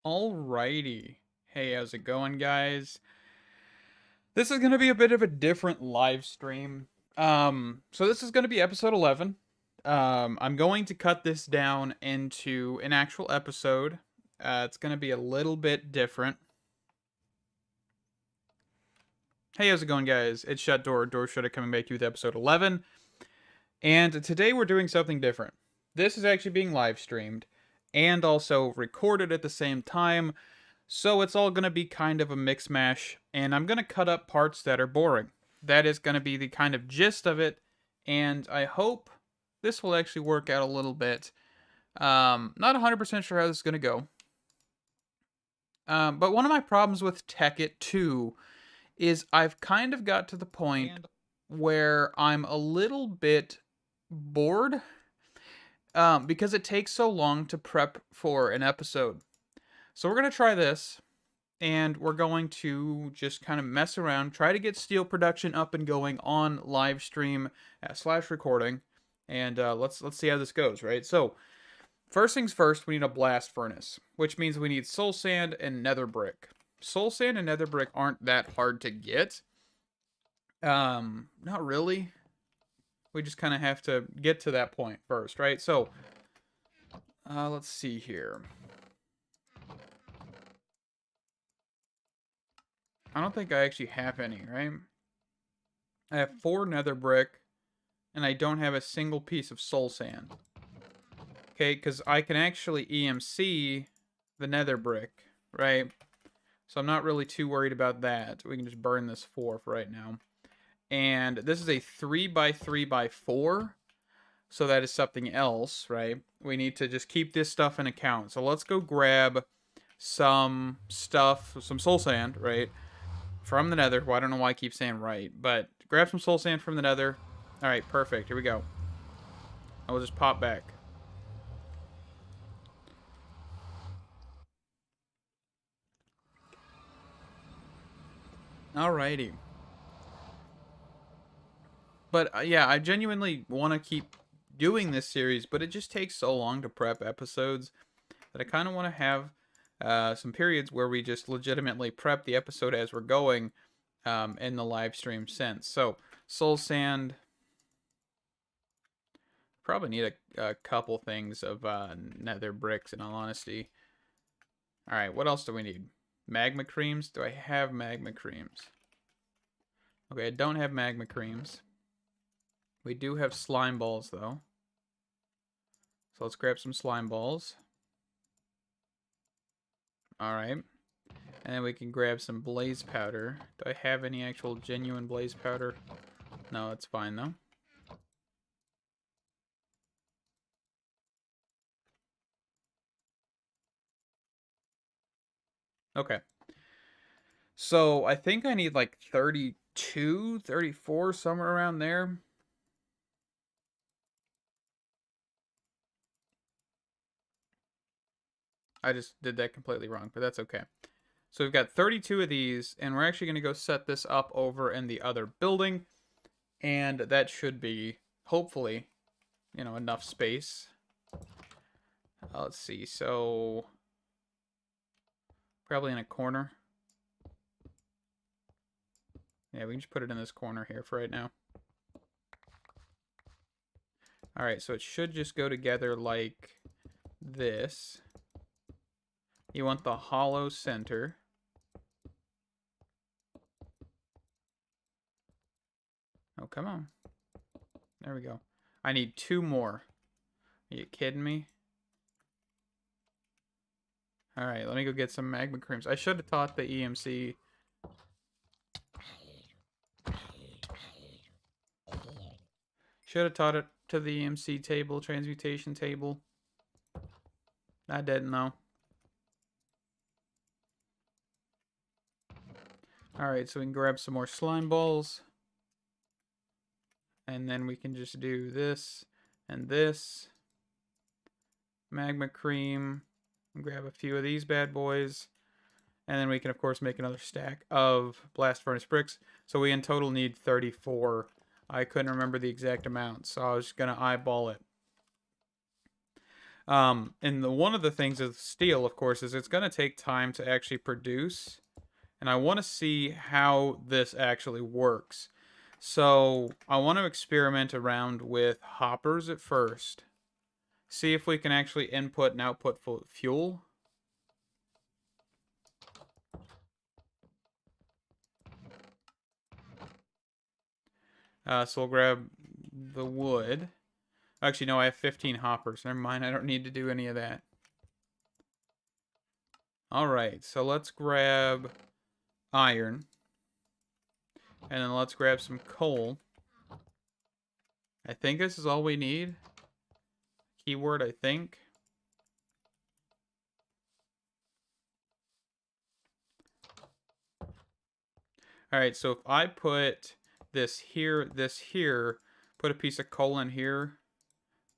Alrighty. Hey, how's it going, guys? This is going to be a bit of a different live stream. So this is going to be episode 11. I'm going to cut this down into an actual episode. It's going to be a little bit different. Hey, how's it going, guys? It's Shut Door Shutter coming back to you with episode 11. And today we're doing something different. This is actually being live streamed and also recorded at the same time. So it's all going to be kind of a mix mash, and I'm going to cut up parts that are boring. That is going to be the kind of gist of it, and I hope this will actually work out a little bit. Not 100% sure how this is going to go. But one of my problems with Tekkit 2 is I've kind of got to the point where I'm a little bit bored because it takes so long to prep for an episode. So we're going to try this, and we're going to just kind of mess around, try to get steel production up and going on live stream / recording, and let's see how this goes, right? So first things first, we need a blast furnace, which means we need soul sand and nether brick. Soul sand and nether brick aren't that hard to get. Not really. We just kind of have to get to that point first, right? So let's see here. I don't think I actually have any, right? I have 4 nether brick, and I don't have a single piece of soul sand. Okay, because I can actually EMC the nether brick, right? So I'm not really too worried about that. We can just burn this 4 for right now. And this is a 3x3x4, so that is something else, right? We need to just keep this stuff in account. So let's go grab some stuff, some soul sand, right? From the nether. Well, I don't know why I keep saying right, but grab some soul sand from the nether. All right, perfect. Here we go. I will just pop back. Alrighty. But yeah, I genuinely want to keep doing this series, but it just takes so long to prep episodes that I kind of want to have some periods where we just legitimately prep the episode as we're going in the live stream sense. So, soul sand. Probably need a couple things of nether bricks, in all honesty. Alright, what else do we need? Magma creams? Do I have magma creams? Okay, I don't have magma creams. We do have slime balls, though. So let's grab some slime balls. Alright. And then we can grab some blaze powder. Do I have any actual genuine blaze powder? No, it's fine, though. Okay. So I think I need like 32, 34, somewhere around there. I just did that completely wrong, but that's okay. So we've got 32 of these, and we're actually going to go set this up over in the other building. And that should be, hopefully, enough space. Let's see, so probably in a corner. Yeah, we can just put it in this corner here for right now. Alright, so it should just go together like this. You want the hollow center. Oh, come on. There we go. I need 2 more. Are you kidding me? Alright, let me go get some magma creams. I should have taught the EMC. Should have taught it to the EMC table, transmutation table. I didn't though. Alright, so we can grab some more slime balls. And then we can just do this and this. Magma cream. Grab a few of these bad boys. And then we can, of course, make another stack of blast furnace bricks. So we in total need 34. I couldn't remember the exact amount, so I was going to eyeball it. And one of the things with steel, of course, is it's going to take time to actually produce. And I want to see how this actually works. So I want to experiment around with hoppers at first. See if we can actually input and output fuel. So we'll grab the wood. Actually, no, I have 15 hoppers. Never mind, I don't need to do any of that. Alright, so let's grab iron. And then let's grab some coal. I think this is all we need. Keyword, I think. Alright, so if I put this here, put a piece of coal in here,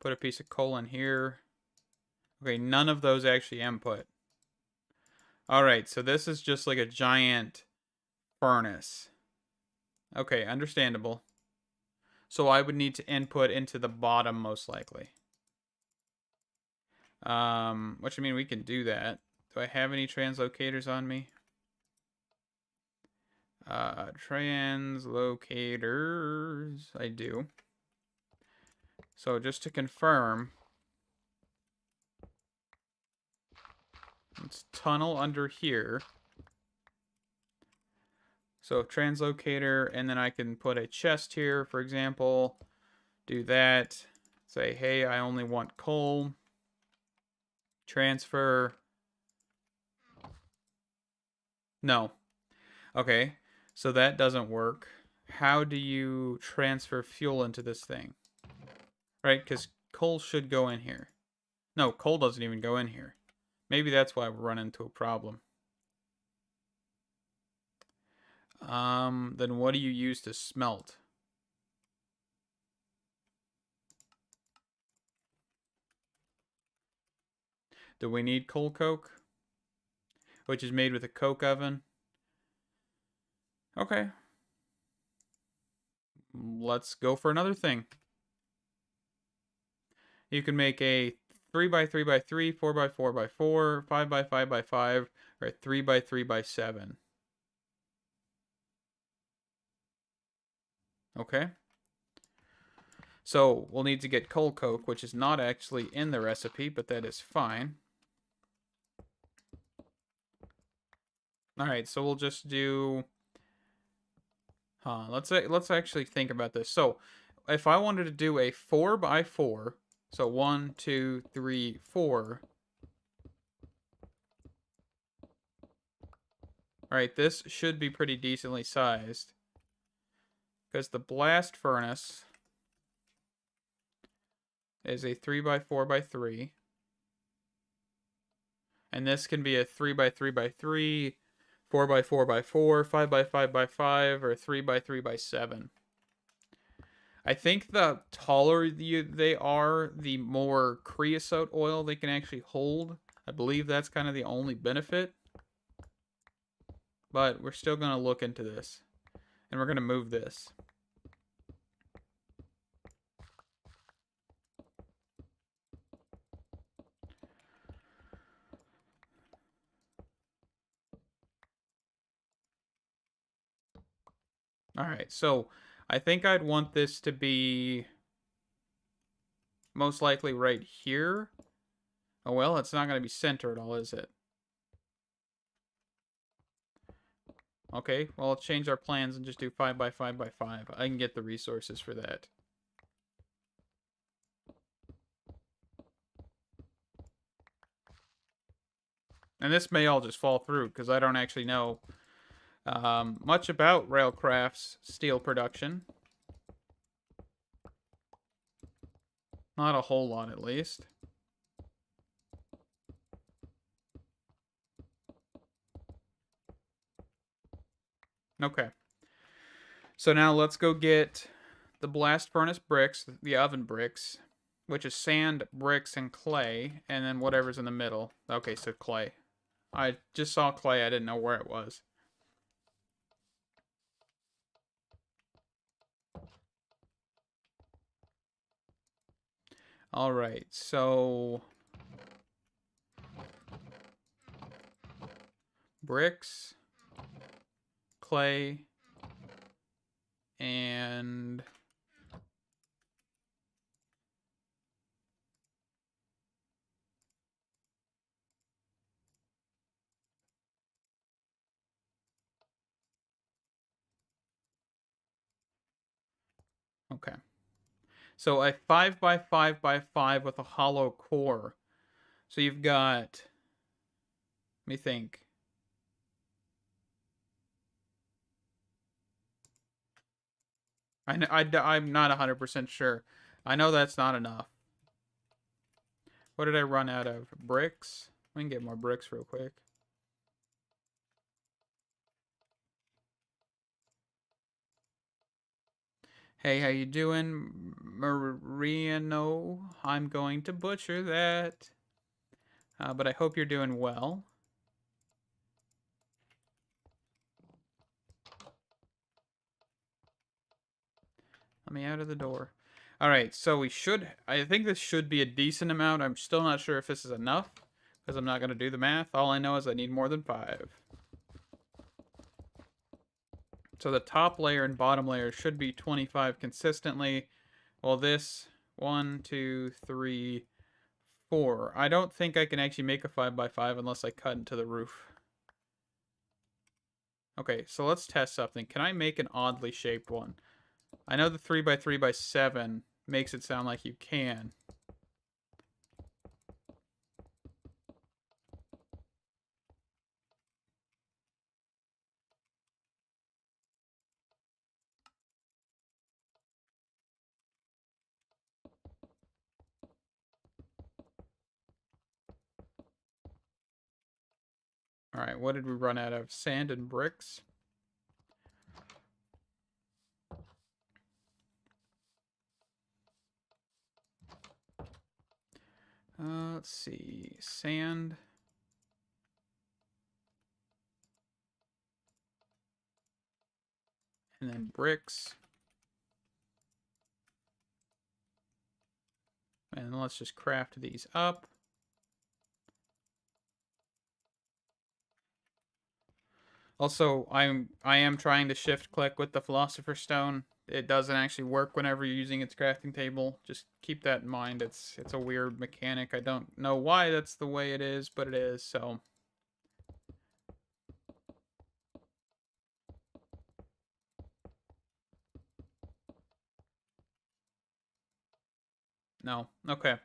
put a piece of coal in here. Okay, none of those actually input. Alright, so this is just like a giant furnace. Okay, understandable. So I would need to input into the bottom most likely. Which I mean, we can do that. Do I have any translocators on me? Translocators. I do. So just to confirm, let's tunnel under here. So translocator, and then I can put a chest here, for example. Do that. Say, hey, I only want coal. Transfer. No. Okay. So that doesn't work. How do you transfer fuel into this thing? Right? Because coal should go in here. No, coal doesn't even go in here. Maybe that's why we're running into a problem. Then what do you use to smelt? Do we need coal coke? Which is made with a coke oven. Okay. Let's go for another thing. You can make a 3x3x3, 4x4x4, 5x5x5, or a 3x3x7. Okay. So we'll need to get coal coke, which is not actually in the recipe, but that is fine. Alright, so we'll just do... let's actually think about this. So, if I wanted to do a 4x4, so 1, 2, 3, 4. Alright, this should be pretty decently sized. Because the blast furnace is a 3x4x3. And this can be a 3x3x3, 4x4x4, 5x5x5, or 3x3x7. I think the taller they are, the more creosote oil they can actually hold. I believe that's kind of the only benefit. But we're still going to look into this. And we're going to move this. Alright, so I think I'd want this to be most likely right here. Oh well, it's not going to be centered at all, is it? Okay, well, let's change our plans and just do 5x5x5. I can get the resources for that. And this may all just fall through, because I don't actually know much about Railcraft's steel production. Not a whole lot, at least. Okay. So now let's go get the blast furnace bricks, the oven bricks, which is sand, bricks, and clay, and then whatever's in the middle. Okay, so clay. I just saw clay, I didn't know where it was. Alright, so bricks, clay, and okay. So a 5 by 5 by 5 with a hollow core. So you've got, let me think. I'm not 100% sure. I know that's not enough. What did I run out of? Bricks? We can get more bricks real quick. Hey, how you doing, Mariano? I'm going to butcher that. But I hope you're doing well. Let me out of the door. All right, so I think this should be a decent amount. I'm still not sure if this is enough because I'm not going to do the math. All I know is I need more than 5. So the top layer and bottom layer should be 25 consistently. Well, this 1, 2, 3, 4. I don't think I can actually make a 5 by 5 unless I cut into the roof. Okay, so let's test something. Can I make an oddly shaped one? I know the 3 by 3 by 7 makes it sound like you can. All right, what did we run out of? Sand and bricks. Let's see. Sand. And then bricks. And let's just craft these up. Also, I am trying to shift click with the Philosopher's Stone. It doesn't actually work whenever you're using its crafting table. Just keep that in mind. It's a weird mechanic. I don't know why that's the way it is, but it is, so. No. Okay.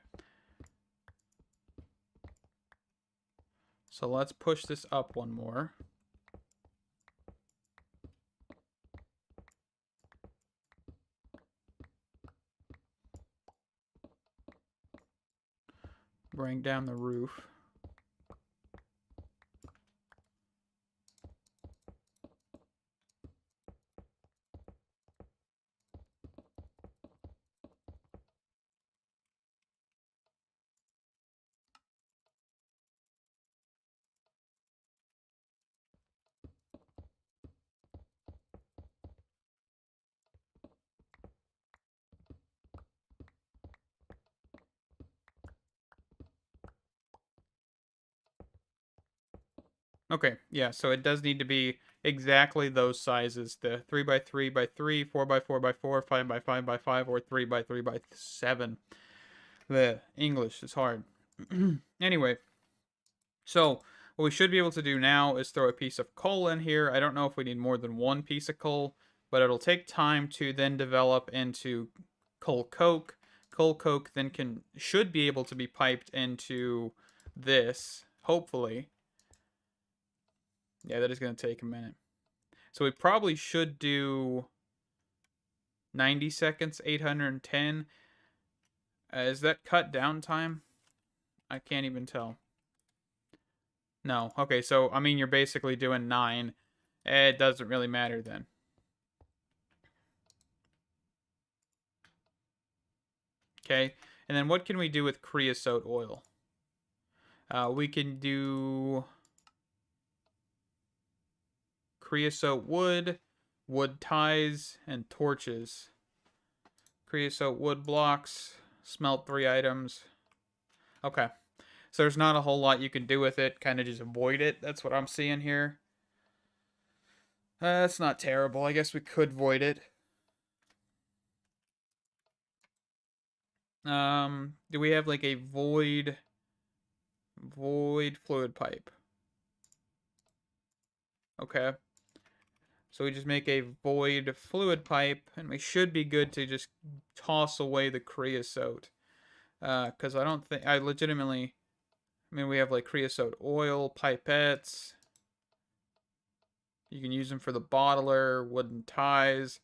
So let's push this up one more. Bring down the roof. Okay, yeah, so it does need to be exactly those sizes. The 3 by 3 by 3, 4 by 4 by 4, 5 by 5 by 5, or 3 by 3 by 7. The English is hard. Anyway, so what we should be able to do now is throw a piece of coal in here. I don't know if we need more than one piece of coal, but it'll take time to then develop into coal coke. Coal coke then should be able to be piped into this, hopefully. Yeah, that is going to take a minute. So we probably should do 90 seconds, 810. Is that cut down time? I can't even tell. No. Okay, so, I mean, you're basically doing 9. It doesn't really matter then. Okay, and then what can we do with creosote oil? We can do creosote wood, wood ties, and torches. Creosote wood blocks, smelt 3 items. Okay, So there's not a whole lot you can do with it. Kind of just avoid it. That's what I'm seeing here. That's not terrible. I guess we could void it. Do we have like a void fluid pipe? Okay. So we just make a void fluid pipe, and we should be good to just toss away the creosote. Because I don't think, I legitimately, I mean, we have like creosote oil, pipettes. You can use them for the bottler, wooden ties.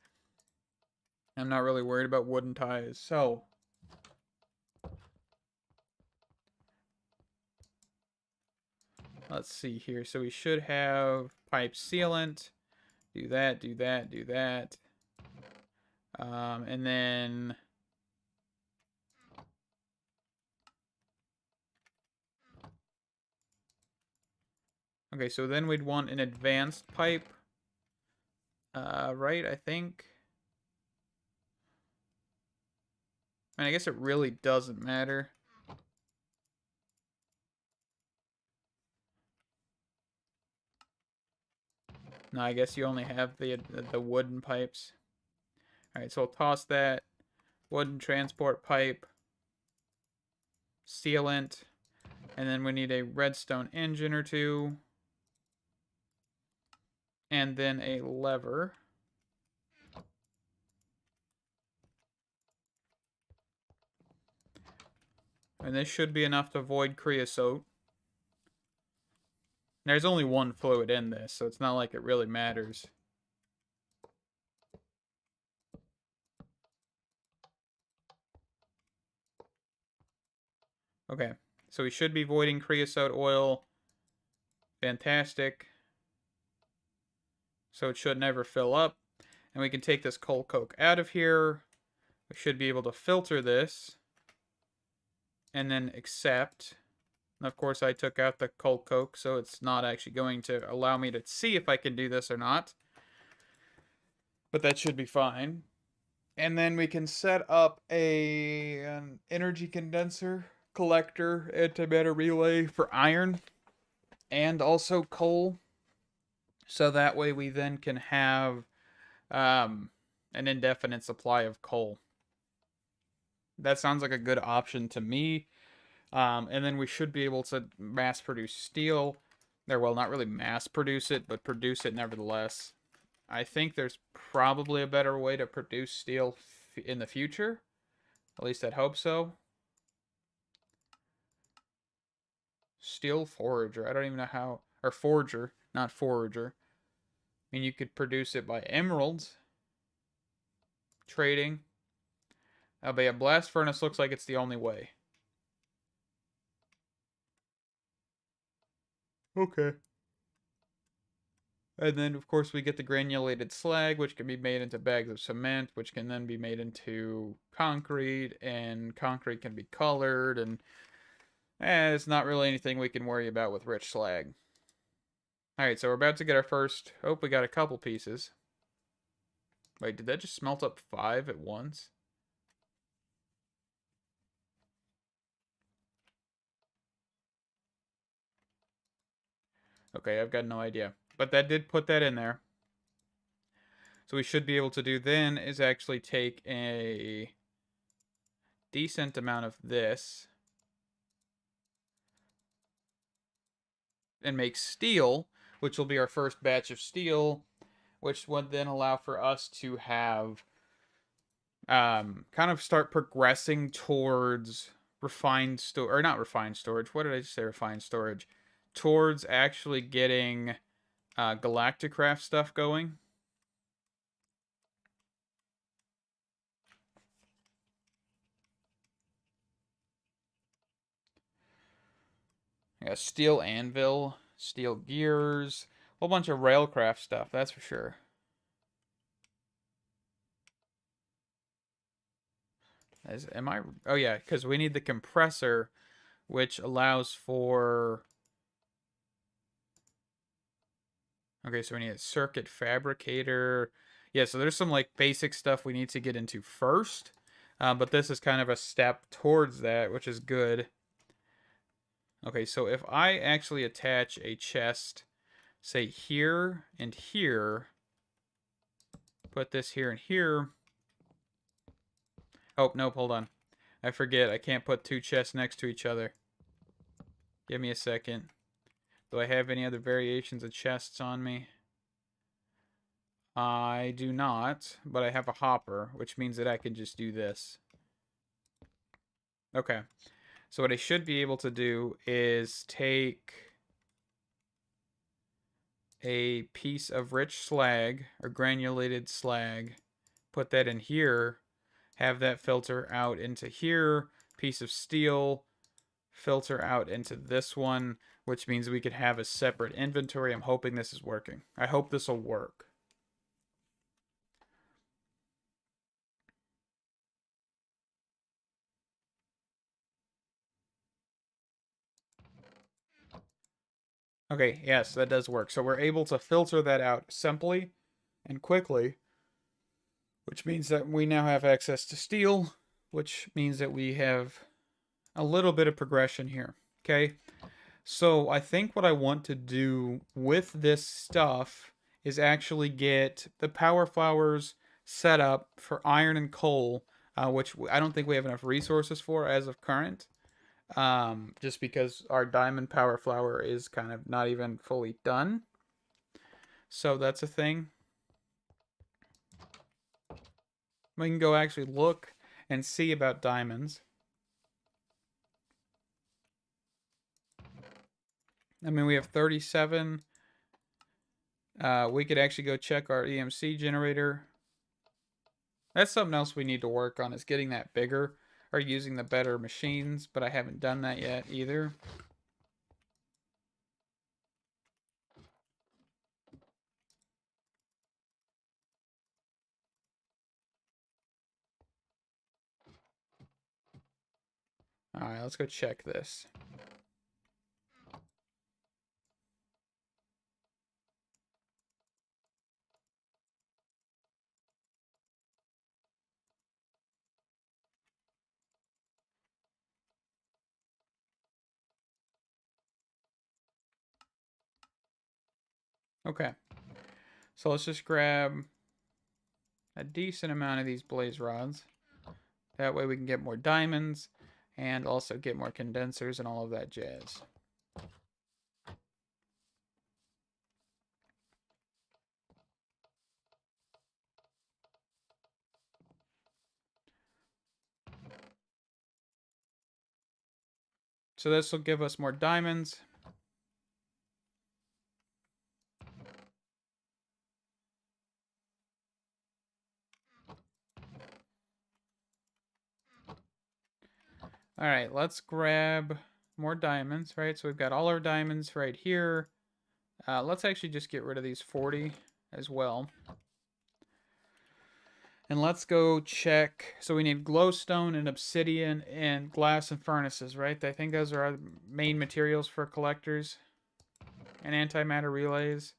I'm not really worried about wooden ties. So, let's see here. So we should have pipe sealant. Do that, do that, do that. And then... Okay, so then we'd want an advanced pipe. Right, I think. I mean, I guess it really doesn't matter. No, I guess you only have the wooden pipes. Alright, so I'll toss that. Wooden transport pipe. Sealant. And then we need a redstone engine or two. And then a lever. And this should be enough to void creosote. There's only one fluid in this, so it's not like it really matters. Okay, so we should be voiding creosote oil. Fantastic. So it should never fill up. And we can take this coal coke out of here. We should be able to filter this. And then accept. And of course, I took out the coal coke, so it's not actually going to allow me to see if I can do this or not. But that should be fine. And then we can set up an energy condenser, collector, antimatter relay for iron, and also coal. So that way we then can have an indefinite supply of coal. That sounds like a good option to me. And then we should be able to mass produce steel. Well, not really mass produce it, but produce it nevertheless. I think there's probably a better way to produce steel in the future. At least I'd hope so. Steel forager. I don't even know how. Or forger, not forager. I mean, you could produce it by emeralds. Trading. But yeah, blast furnace looks like it's the only way. Okay. And then, of course, we get the granulated slag, which can be made into bags of cement, which can then be made into concrete, and concrete can be colored, and it's not really anything we can worry about with rich slag. Alright, so we're about to get our first... Oh, we got a couple pieces. Wait, did that just smelt up 5 at once? Okay, I've got no idea. But that did put that in there. So we should be able to do then is actually take a decent amount of this and make steel, which will be our first batch of steel, which would then allow for us to have kind of start progressing towards refined storage, or not refined storage. What did I just say? Refined storage. Towards actually getting Galacticraft stuff going. Yeah, steel anvil, steel gears, a whole bunch of railcraft stuff, that's for sure. Oh yeah, because we need the compressor, which allows for... Okay, so we need a circuit fabricator. Yeah, so there's some like basic stuff we need to get into first. But this is kind of a step towards that, which is good. Okay, so if I actually attach a chest, say here and here, put this here and here. Oh, nope, hold on. I forget, I can't put two chests next to each other. Give me a second. Do I have any other variations of chests on me? I do not, but I have a hopper, which means that I can just do this. Okay. So what I should be able to do is take a piece of rich slag or granulated slag, put that in here, have that filter out into here, piece of steel, filter out into this one, which means we could have a separate inventory. I'm hoping this is working. I hope this will work. Okay, yes, that does work. So we're able to filter that out simply and quickly, which means that we now have access to steel, which means that we have a little bit of progression here. Okay, so I think what I want to do with this stuff is actually get the power flowers set up for iron and coal, which I don't think we have enough resources for as of current. Just because our diamond power flower is kind of not even fully done. So that's a thing. We can go actually look and see about diamonds. I mean, we have 37. We could actually go check our EMC generator. That's something else we need to work on, is getting that bigger or using the better machines, but I haven't done that yet either. All right, let's go check this. Okay, so let's just grab a decent amount of these blaze rods. That way we can get more diamonds and also get more condensers and all of that jazz. So this will give us more diamonds. All right, let's grab more diamonds, right? So we've got all our diamonds right here. Let's actually just get rid of these 40 as well. And let's go check. So we need glowstone and obsidian and glass and furnaces, right? I think those are our main materials for collectors. And antimatter relays.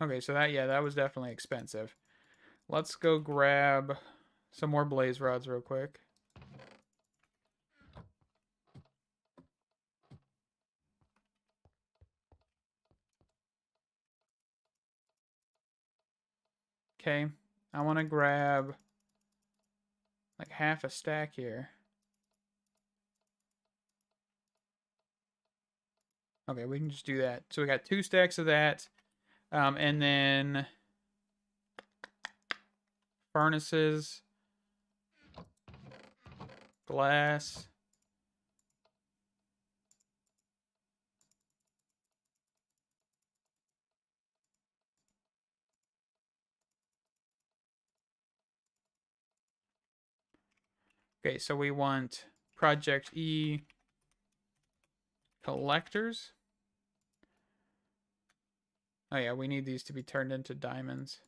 Okay, so that was definitely expensive. Let's go grab some more blaze rods real quick. Okay, I want to grab like half a stack here. Okay, we can just do that. So we got 2 stacks of that. And then furnaces, glass. Okay, so we want Project E collectors. Oh yeah, we need these to be turned into diamonds.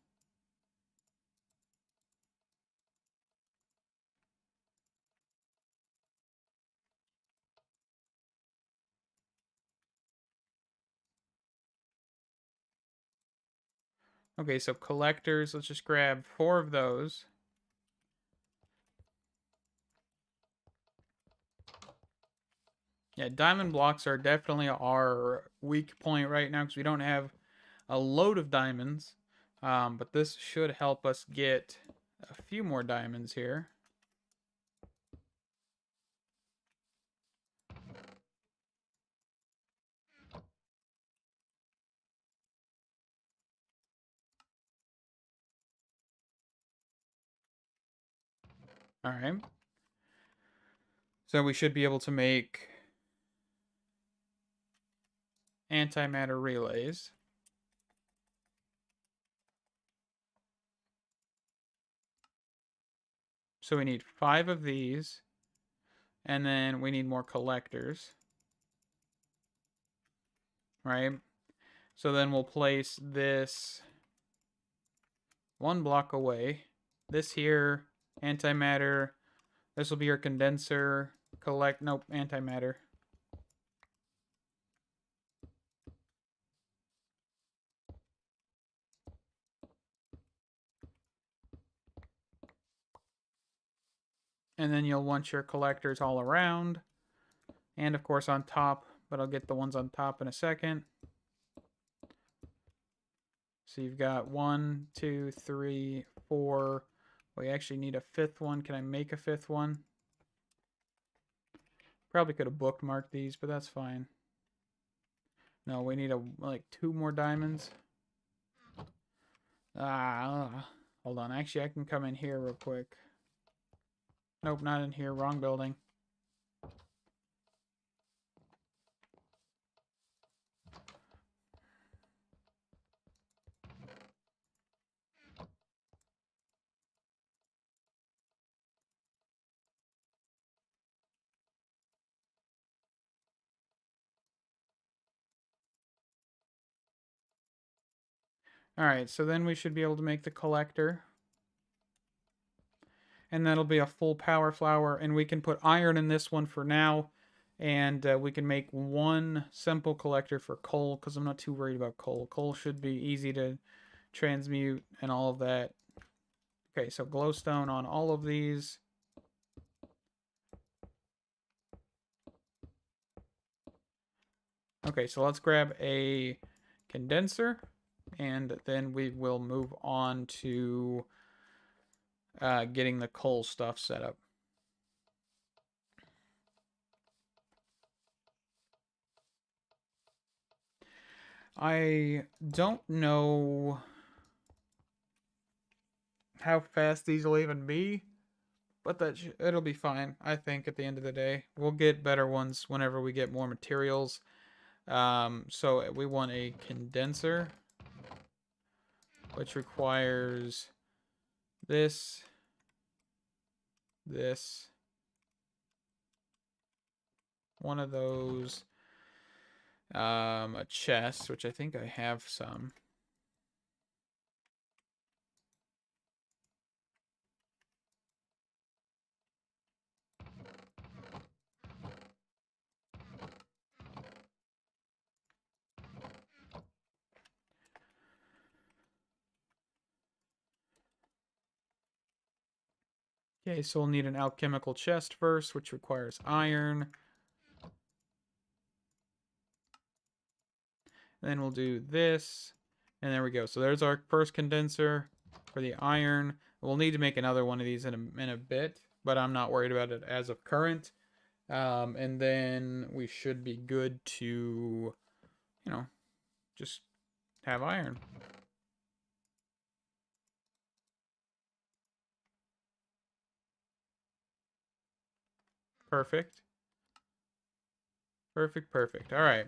Okay, so collectors. Let's just grab 4 of those. Yeah, diamond blocks are definitely our weak point right now because we don't have a load of diamonds. But this should help us get a few more diamonds here. All right. So we should be able to make antimatter relays. So we need 5 of these. And then we need more collectors. Right? So then we'll place this 1 block away. This here, antimatter. This will be your condenser. Nope, antimatter. And then you'll want your collectors all around. And of course on top, but I'll get the ones on top in a second. So you've got 1, 2, 3, 4. We actually need a 5th one. Can I make a 5th one? Probably could have bookmarked these, but that's fine. No, we need like 2 more diamonds. Hold on. Actually, I can come in here real quick. Nope, not in here. Wrong building. Alright, so then we should be able to make the collector. And that'll be a full power flower. And we can put iron in this one for now. And we can make 1 simple collector for coal, because I'm not too worried about coal. Coal should be easy to transmute and all of that. Okay, so glowstone on all of these. Okay, so let's grab a condenser. And then we will move on to getting the coal stuff set up. I don't know how fast these will even be, but it'll be fine. I think at the end of the day, we'll get better ones whenever we get more materials. So we want a condenser, which requires this, one of those, a chest, which I think I have some. Okay, so we'll need an alchemical chest first, which requires iron. Then we'll do this, and there we go. So there's our first condenser for the iron. We'll need to make another one of these in a bit, but I'm not worried about it as of current. And then we should be good to, just have iron. Perfect. Perfect. All right.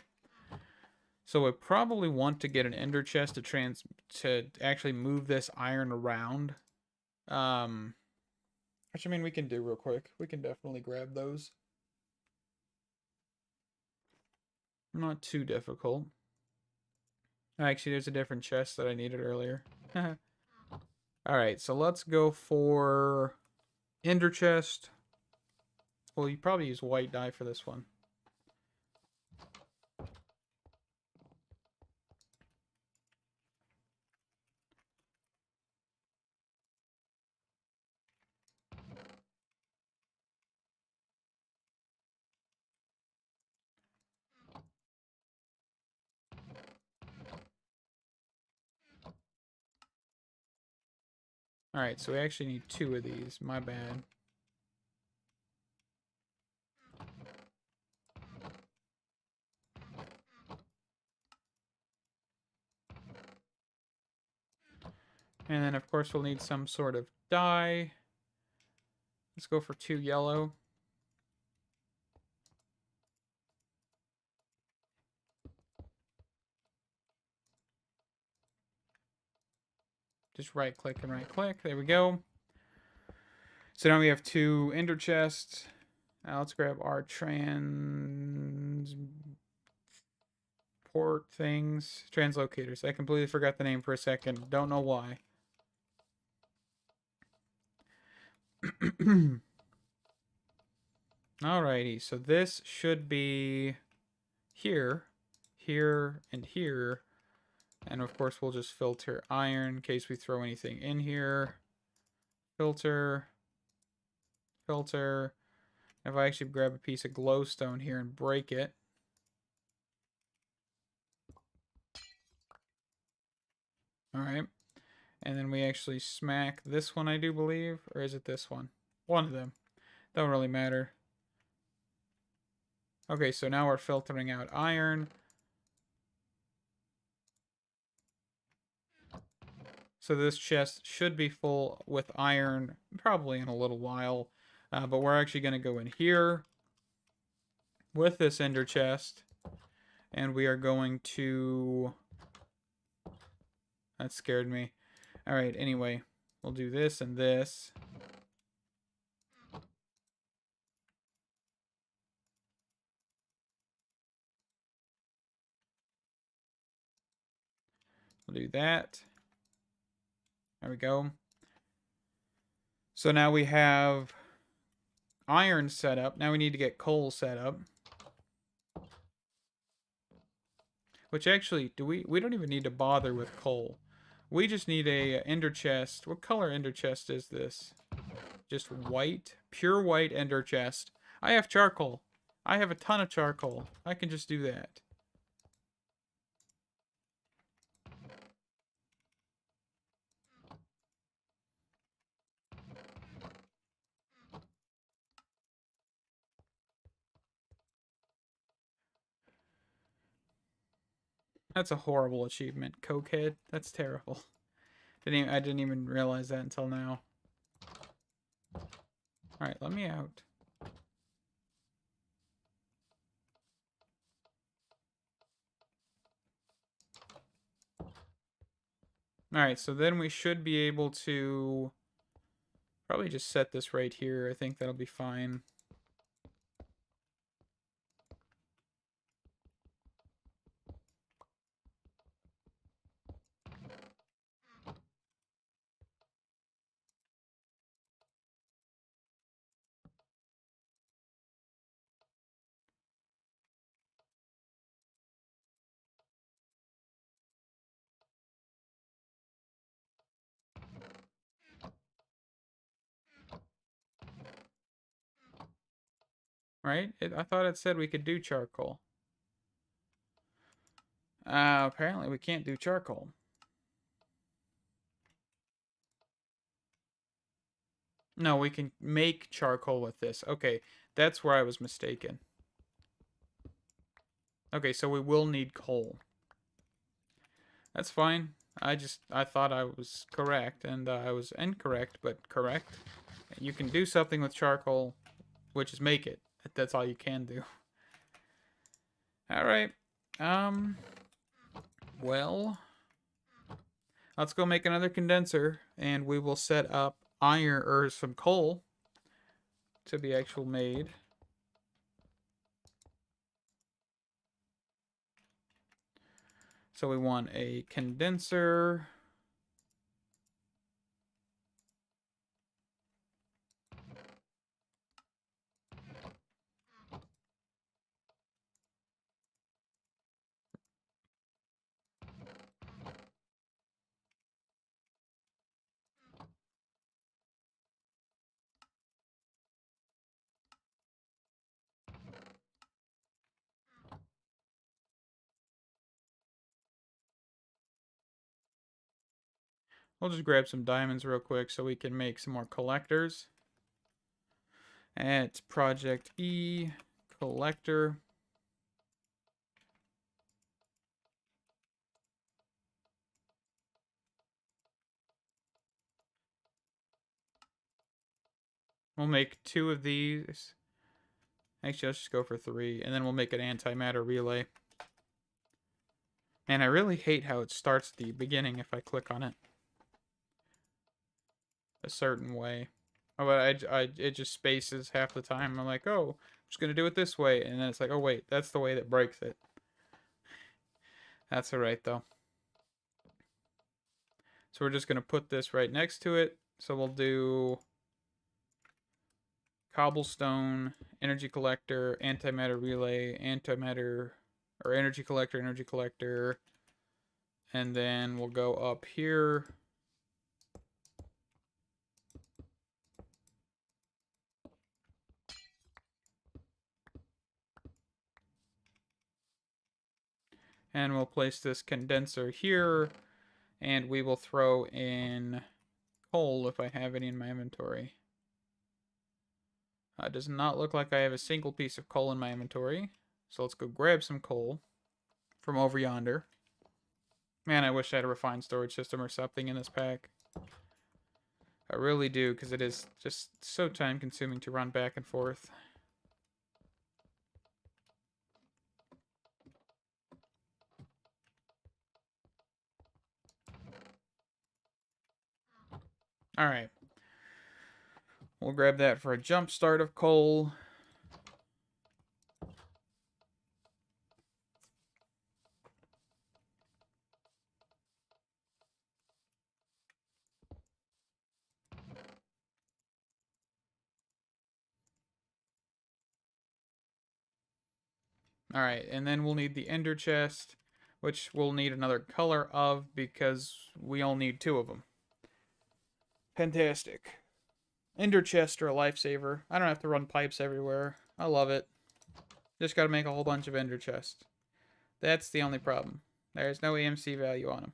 So I probably want to get an ender chest to actually move this iron around. Which I mean we can do real quick. We can definitely grab those. Not too difficult. Actually, there's a different chest that I needed earlier. Alright, so let's go for ender chest. Well, you probably use white dye for this one. Alright, so we actually need 2 of these. My bad. And then, of course, we'll need some sort of dye. Let's go for 2 yellow. Just right click and right click. There we go. So now we have 2 ender chests. Now let's grab our transport things. Translocators. I completely forgot the name for a second. Don't know why. Alrighty, so this should be here, here, and here. And of course, we'll just filter iron in case we throw anything in here. Filter. Filter. If I actually grab a piece of glowstone here and break it. Alright. And then we actually smack this one, I do believe. Or is it this one? One of them. Don't really matter. Okay, so now we're filtering out iron. So this chest should be full with iron probably in a little while. But we're actually going to go in here with this ender chest. And we are going to... That scared me. Alright, anyway. We'll do this and this. We'll do that. There we go. So now we have iron set up. Now we need to get coal set up. Which actually, we don't even need to bother with coal. We just need a ender chest. What color ender chest is this? Just white, pure white ender chest. I have charcoal. I have a ton of charcoal. I can just do that. That's a horrible achievement, cokehead. That's terrible. I didn't even realize that until now. Alright, let me out. Alright, so then we should be able to probably just set this right here. I think that'll be fine. Right? I thought it said we could do charcoal. Apparently we can't do charcoal. No, we can make charcoal with this. Okay, that's where I was mistaken. Okay, so we will need coal. That's fine. I thought I was correct, and I was incorrect, but correct. You can do something with charcoal, which is make it. That's all you can do. Alright. Well, let's go make another condenser, and we will set up iron, or some coal, to be actual made. So we want a condenser. We'll just grab some diamonds real quick so we can make some more collectors. At Project E, collector. We'll make 2 of these. Actually, let's just go for 3, and then we'll make an antimatter relay. And I really hate how it starts at the beginning if I click on it a certain way. Oh, but it just spaces half the time. I'm like, oh, I'm just gonna do it this way, and then it's like, oh wait, that's the way that breaks it. That's alright though. So we're just gonna put this right next to it. So we'll do cobblestone, energy collector, antimatter relay, antimatter, or energy collector, and then we'll go up here. And we'll place this condenser here, and we will throw in coal if I have any in my inventory. It does not look like I have a single piece of coal in my inventory. So let's go grab some coal from over yonder. Man, I wish I had a refined storage system or something in this pack. I really do, because it is just so time consuming to run back and forth. Alright. We'll grab that for a jump start of coal. Alright, and then we'll need the ender chest, which we'll need another color of because we all need 2 of them. Fantastic. Ender chest are a lifesaver. I don't have to run pipes everywhere. I love it. Just gotta make a whole bunch of ender chests. That's the only problem. There's no EMC value on them.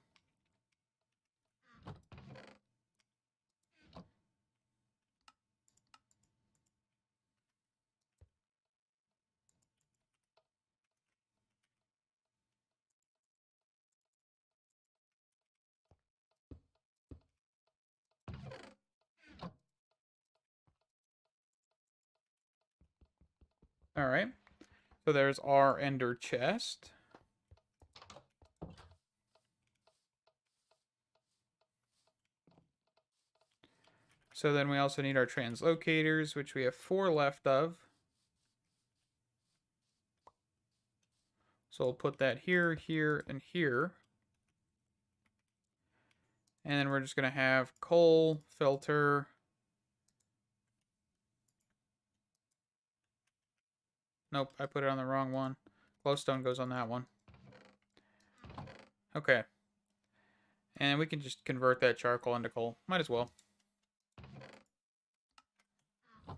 Alright. So there's our ender chest. So then we also need our translocators, which we have 4 left of. So we'll put that here, here, and here. And then we're just going to have coal, filter. Nope, I put it on the wrong one. Glowstone goes on that one. Okay. And we can just convert that charcoal into coal. Might as well.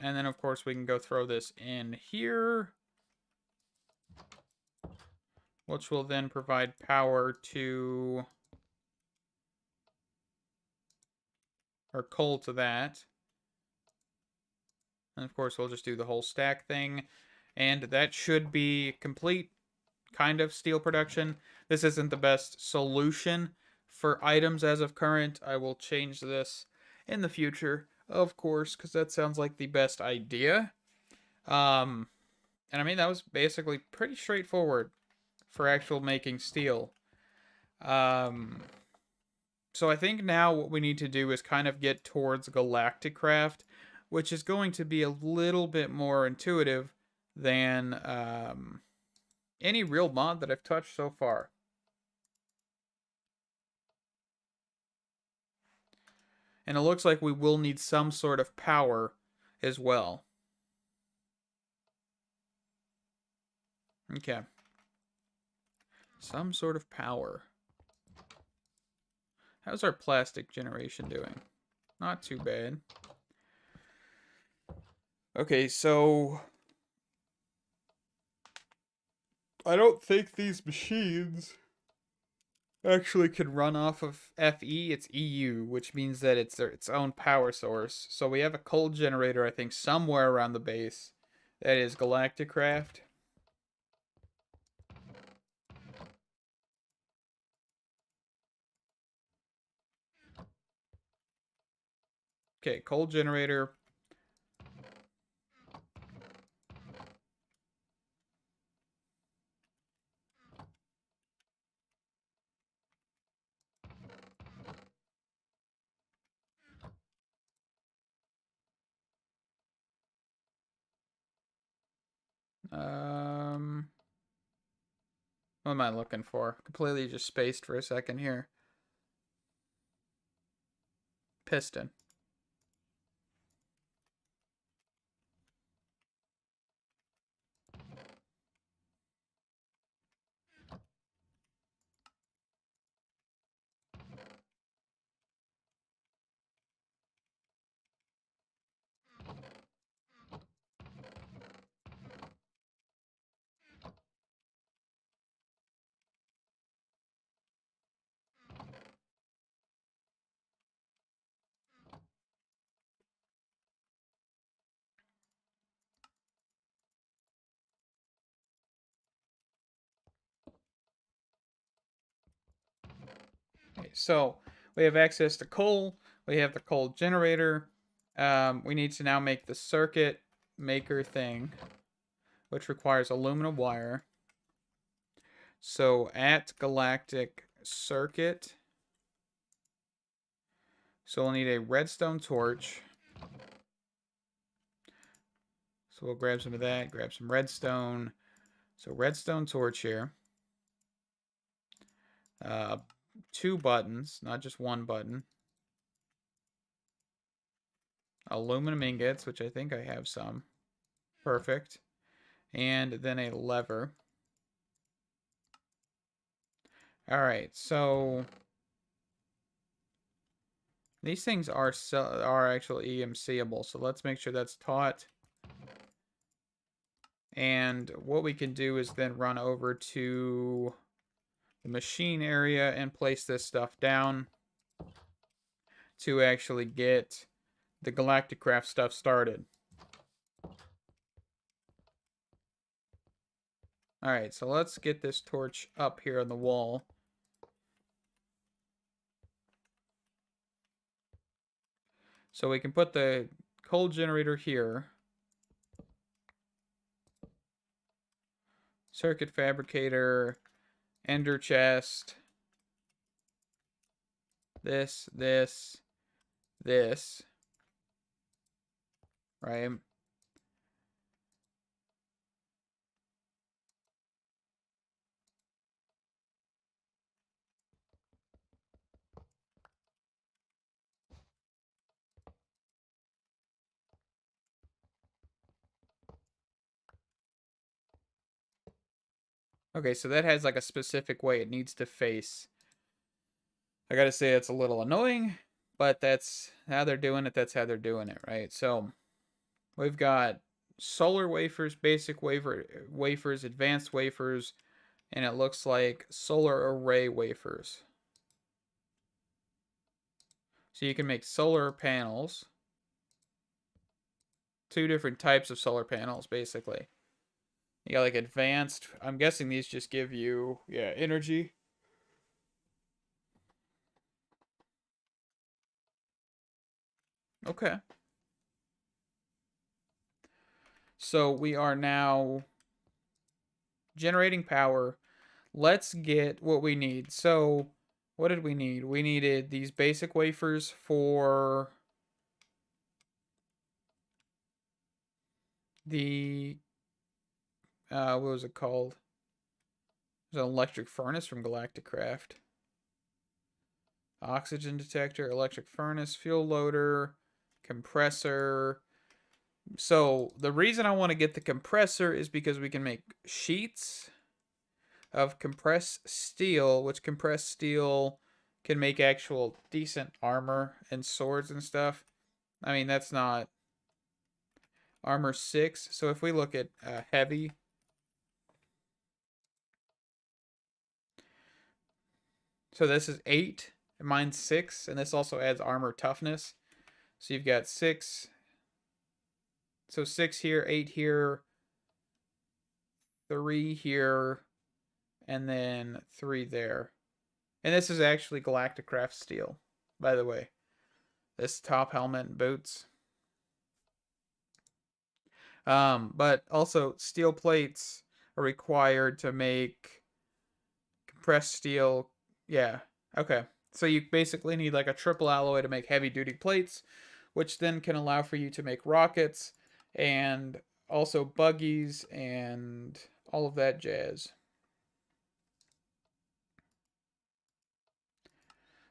And then, of course, we can go throw this in here, which will then provide power to, or coal to that. And, of course, we'll just do the whole stack thing. And that should be complete, kind of, steel production. This isn't the best solution for items as of current. I will change this in the future, of course, because that sounds like the best idea. And I mean, that was basically pretty straightforward for actual making steel. So I think now what we need to do is kind of get towards Galactic Craft, which is going to be a little bit more intuitive than any real mod that I've touched so far. And it looks like we will need some sort of power as well. Okay. Some sort of power. How's our plastic generation doing? Not too bad. Okay, so I don't think these machines actually can run off of FE, it's EU, which means that it's its own power source. So we have a cold generator, I think, somewhere around the base. That is Galacticraft. Okay, cold generator. What am I looking for? Completely just spaced for a second here. Piston. Okay, so we have access to coal. We have the coal generator. We need to now make the circuit maker thing, which requires aluminum wire. So at galactic circuit, so we'll need a redstone torch. So we'll grab some of that, grab some redstone. So redstone torch here. 2 buttons, not just 1 button. Aluminum ingots, which I think I have some. Perfect. And then a lever. Alright, so these things are actually EMCable, so let's make sure that's taught. And what we can do is then run over to the machine area and place this stuff down to actually get the Galacticraft stuff started. Alright, so let's get this torch up here on the wall. So we can put the coal generator here. Circuit fabricator, ender chest. This. Right? Okay, so that has like a specific way it needs to face. I gotta say it's a little annoying, but that's how they're doing it. That's how they're doing it, right? So we've got solar wafers, basic wafers, advanced wafers, and it looks like solar array wafers. So you can make solar panels. 2 different types of solar panels, basically. You got like advanced. I'm guessing these just give you, yeah, energy. Okay. So we are now generating power. Let's get what we need. So what did we need? We needed these basic wafers for the, what was it called? There's an electric furnace from Galacticraft. Oxygen detector, electric furnace, fuel loader, compressor. So the reason I want to get the compressor is because we can make sheets of compressed steel, which compressed steel can make actual decent armor and swords and stuff. I mean, that's not armor 6. So if we look at heavy, So this is 8, and mine's 6, and this also adds armor toughness. So you've got 6. So 6 here, 8 here, 3 here, and then 3 there. And this is actually Galactic Craft steel, by the way. This top helmet and boots. But also steel plates are required to make compressed steel. Yeah. Okay. So you basically need like a triple alloy to make heavy duty plates, which then can allow for you to make rockets and also buggies and all of that jazz.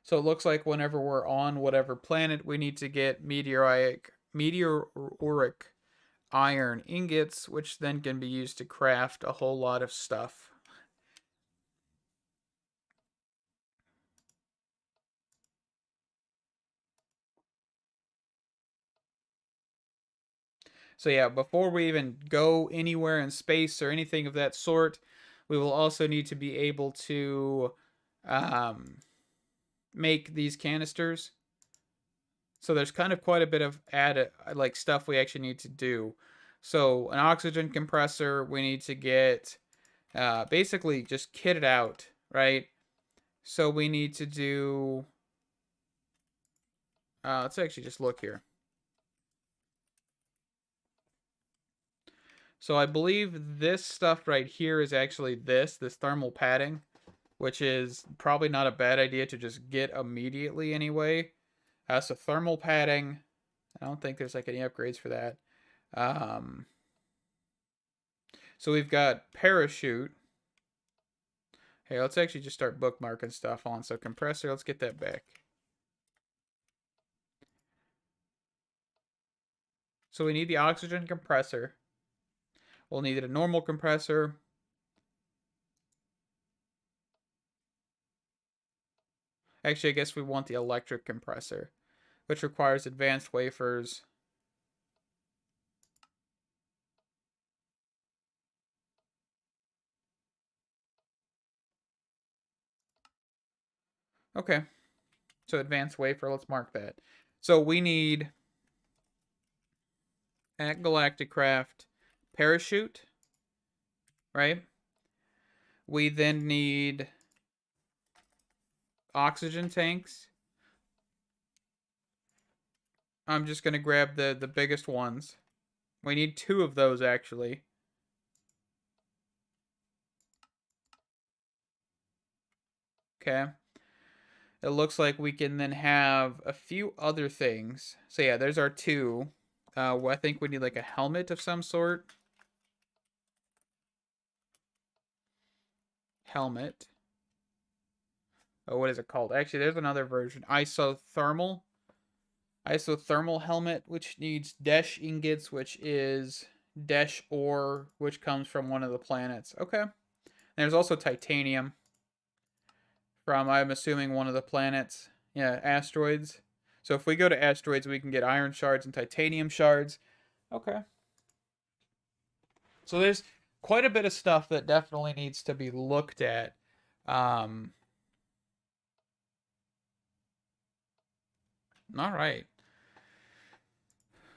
So it looks like whenever we're on whatever planet, we need to get meteoric iron ingots, which then can be used to craft a whole lot of stuff. So yeah, before we even go anywhere in space or anything of that sort, we will also need to be able to um, make these canisters. So there's kind of quite a bit of add like stuff we actually need to do. So an oxygen compressor, we need to get basically just kit it out, right? So we need to do. Let's actually just look here. So I believe this stuff right here is actually this thermal padding, which is probably not a bad idea to just get immediately anyway. So thermal padding, I don't think there's like any upgrades for that. Um, so we've got parachute. Hey, let's actually just start bookmarking stuff on. So compressor, let's get that back. So we need the oxygen compressor. We'll need a normal compressor. Actually, I guess we want the electric compressor, which requires advanced wafers. Okay, so advanced wafer, let's mark that. So we need at Galactic Craft parachute, right? We then need oxygen tanks. I'm just gonna grab the biggest ones. We need 2 of those actually. Okay. It looks like we can then have a few other things. So yeah, there's our 2. I think we need like a helmet of some sort. Helmet. Oh, what is it called? Actually, there's another version. Isothermal. Isothermal helmet, which needs Desh ingots, which is Desh ore, which comes from one of the planets. Okay. And there's also titanium from, I'm assuming, one of the planets. Yeah, asteroids. So if we go to asteroids, we can get iron shards and titanium shards. Okay. So there's quite a bit of stuff that definitely needs to be looked at. Um, all right.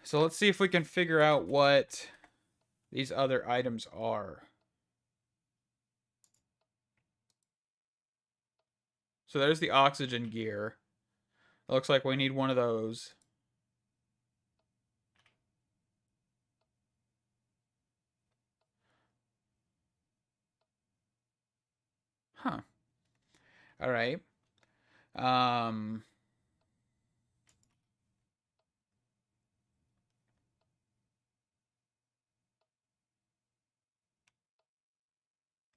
So let's see if we can figure out what these other items are. So there's the oxygen gear. It looks like we need one of those. Huh. All right. Um,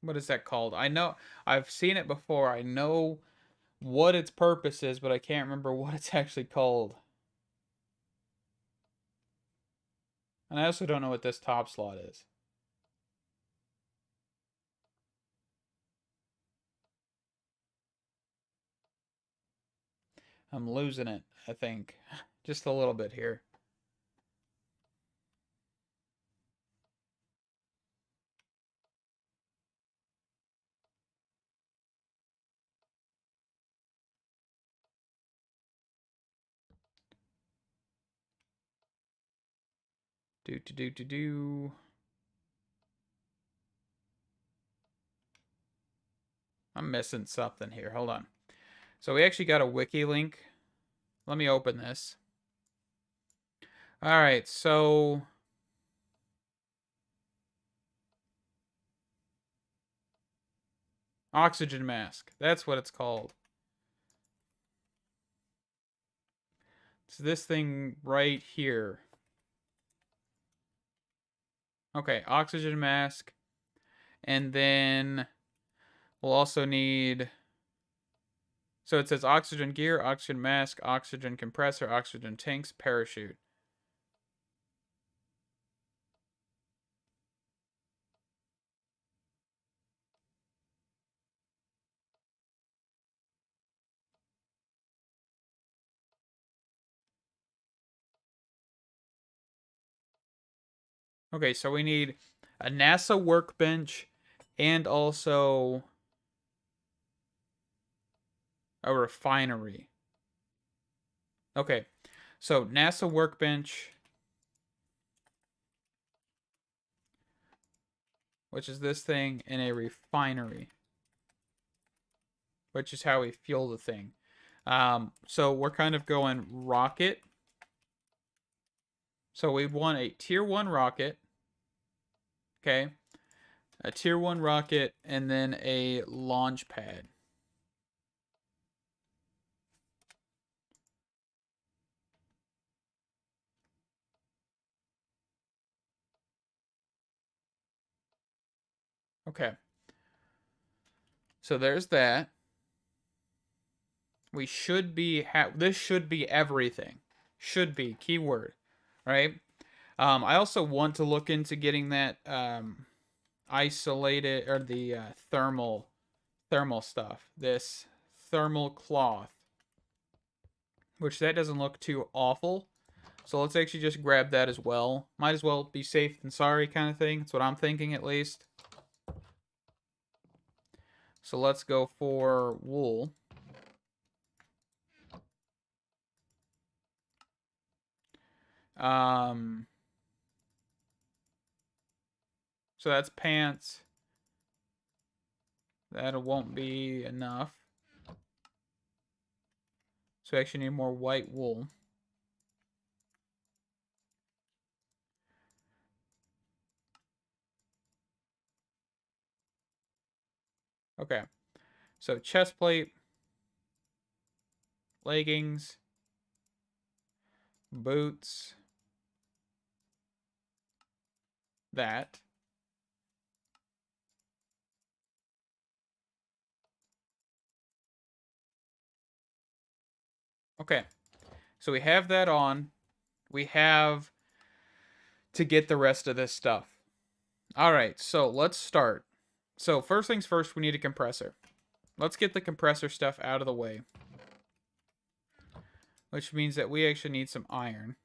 what is that called? I know I've seen it before. I know what its purpose is, but I can't remember what it's actually called. And I also don't know what this top slot is. I'm losing it, I think. Just a little bit here. Do. I'm missing something here. Hold on. So we actually got a wiki link. Let me open this. All right, so oxygen mask. That's what it's called. It's this thing right here. Okay, oxygen mask. And then we'll also need... So it says oxygen gear, oxygen mask, oxygen compressor, oxygen tanks, parachute. Okay, so we need a NASA workbench and also a refinery. Okay, so NASA workbench, which is this thing, and a refinery, which is how we fuel the thing. So we're kind of going rocket. So we want a tier 1 rocket. Okay. A tier 1 rocket and then a launch pad. Okay. So there's that. We should be this should be everything. Should be keyword, right? I also want to look into getting that isolated or the thermal stuff. This thermal cloth, which that doesn't look too awful. So let's actually just grab that as well. Might as well be safe than sorry kind of thing. That's what I'm thinking at least. So let's go for wool. So that's pants. That won't be enough. So we actually need more white wool. Okay. So chest plate, leggings, boots, that. Okay. So we have that on. We have to get the rest of this stuff. All right, so let's start. So first things first, we need a compressor. Let's get the compressor stuff out of the way. Which means that we actually need some iron.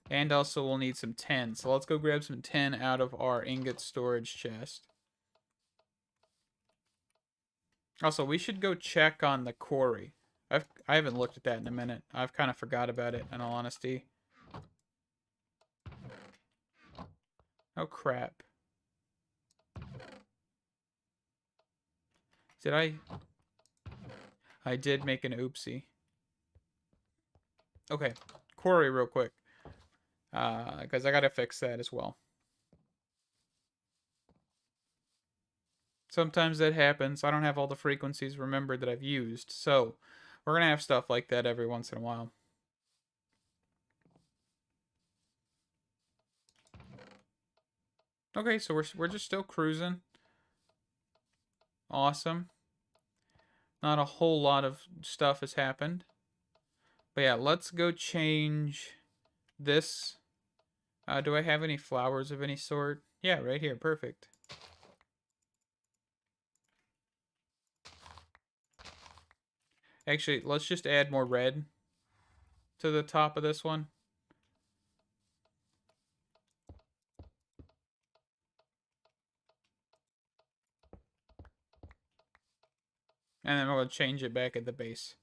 And also we'll need some tin. So let's go grab some tin out of our ingot storage chest. Also, we should go check on the quarry. I haven't looked at that in a minute. I've kind of forgot about it, in all honesty. Oh, crap. Did I... I did make an oopsie. Okay, quarry real quick. Because I gotta fix that as well. Sometimes that happens. I don't have all the frequencies remembered that I've used. So, we're gonna have stuff like that every once in a while. Okay, so we're just still cruising. Awesome. Not a whole lot of stuff has happened. But yeah, let's go change this. Do I have any flowers of any sort? Yeah, right here. Perfect. Actually, let's just add more red to the top of this one. And then we'll change it back at the base.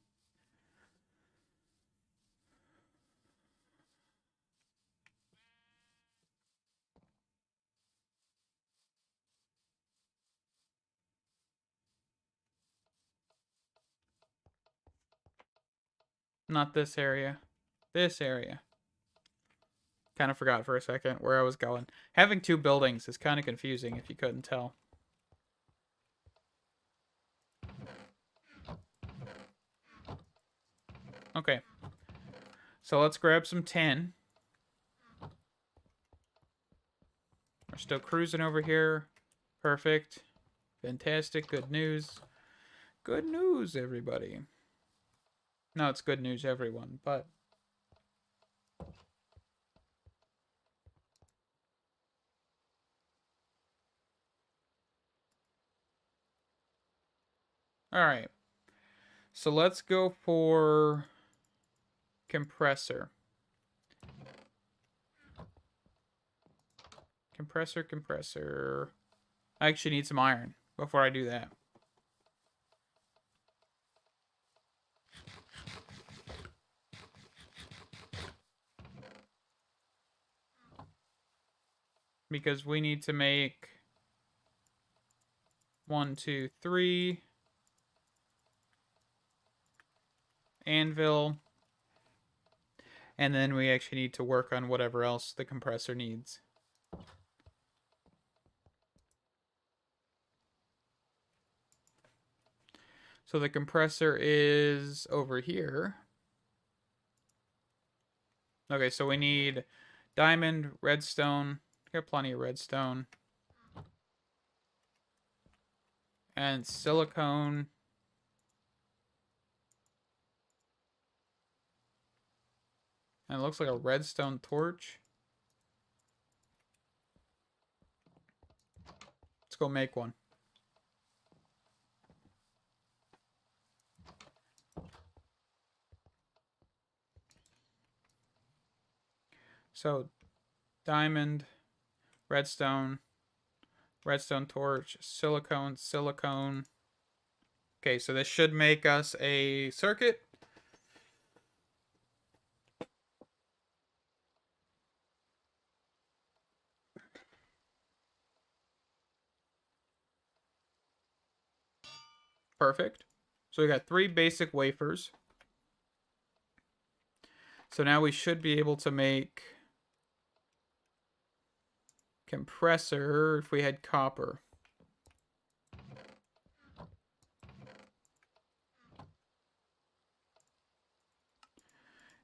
Not this area. This area. Kind of forgot for a second where I was going. Having two buildings is kind of confusing if you couldn't tell. Okay. So let's grab some tin. We're still cruising over here. Perfect. Fantastic. Good news. Good news, everybody. No, it's good news, everyone, but... Alright. So let's go for... compressor. Compressor. I actually need some iron before I do that. Because we need to make 1, 2, 3 anvil. And then we actually need to work on whatever else the compressor needs. So the compressor is over here. Okay, so we need diamond, redstone. Got plenty of redstone. And silicone. And it looks like a redstone torch. Let's go make one. So, diamond, redstone, redstone torch, silicone, silicone. Okay, so this should make us a circuit. Perfect. So we got 3 basic wafers. So now we should be able to make compressor if we had copper.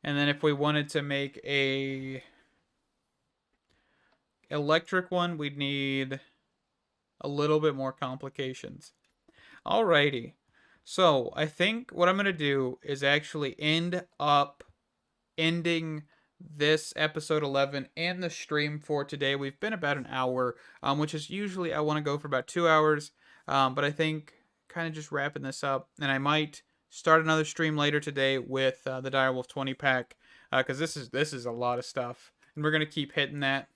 And then if we wanted to make a electric one, we'd need a little bit more complications. Alrighty. So I think what I'm going to do is actually ending this episode 11 and the stream for today. We've been about an hour, which is usually I want to go for about 2 hours. But I think kind of just wrapping this up, and I might start another stream later today with the Direwolf 20 pack, because this is a lot of stuff, and we're going to keep hitting that.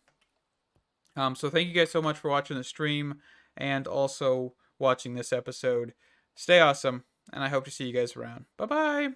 So thank you guys so much for watching the stream and also watching this episode. Stay awesome, and I hope to see you guys around. Bye-bye!